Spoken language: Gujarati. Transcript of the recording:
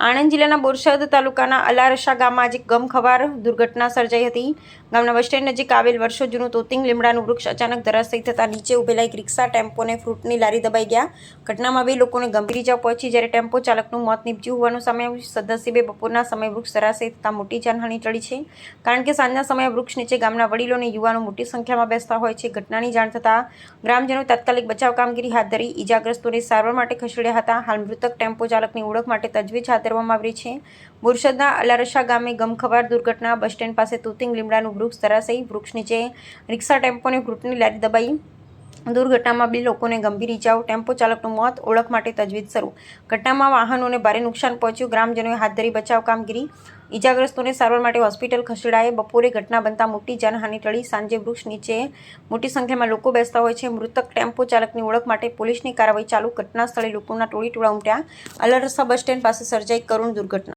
આણંદ જિલ્લાના બોરસદ તાલુકાના અલારસા ગામમાં આજે ગમખ્વાર દુર્ઘટના સર્જાઈ હતી। ગામના બસ સ્ટેન્ડ નજીક આવેલ વર્ષો જૂનું તોતિંગ લીમડાનું વૃક્ષ અચાનક ધરાશાયી થતાં નીચે ઉભેલા એક રિક્ષા ટેમ્પોને ફ્રૂટની લારી દબાઈ ગયા। ઘટનામાં 2 લોકોને ગંભીર ઇજા પહોંચી, જ્યારે ટેમ્પો ચાલકનું મોત નીપજ્યું હોવાનું સામે આવ્યું। સદનસીબે બપોરના સમયે વૃક્ષ ધરાશાયી થતાં મોટી જાનહાનિ ટળી છે, કારણ કે સાંજના સમયે વૃક્ષ નીચે ગામના વડીલો અને યુવાનો મોટી સંખ્યામાં બેસતા હોય છે। ઘટનાની જાણ થતાં ગ્રામજનોએ તાત્કાલિક બચાવ કામગીરી હાથ ધરી ઇજાગ્રસ્તોને સારવાર માટે ખસેડ્યા હતા। હાલ મૃતક ટેમ્પો ચાલકની ઓળખ માટે તજવીજ હાથ ધરવામાં આવી છે। બોરસદના અલારસા ગામે ગમખ્વાર દુર્ઘટના। બસ સ્ટેન્ડ પાસે તોતિંગ લીમડાનું વૃક્ષ ધરાશાયી, વૃક્ષ નીચે રિક્ષા ટેમ્પોને ફ્રૂટની લારી દબાઈ। દુર્ઘટનામાં 2 લોકોને ગંભીર ઇજાઓ, ટેમ્પો ચાલકનું મોત, ઓળખ માટે તજવીજ શરૂ। ઘટનામાં વાહનોને ભારે નુકસાન પહોંચ્યું। ગ્રામજનોએ હાથ ધરી બચાવ કામગીરી, ઇજાગ્રસ્તોને સારવાર માટે હોસ્પિટલ ખસેડાયા। બપોરે ઘટના બનતા મોટી જાનહાનિ ટળી। સાંજે વૃક્ષ નીચે મોટી સંખ્યામાં લોકો બેસતા હોય છે। મૃતક ટેમ્પો ચાલકની ઓળખ માટે પોલીસની કાર્યવાહી ચાલુ। ઘટના સ્થળે લોકોના ટોળીટોળા ઉમટ્યા। અલારસા બસ સ્ટેન્ડ પાસે સર્જાઈ કરુણ દુર્ઘટના।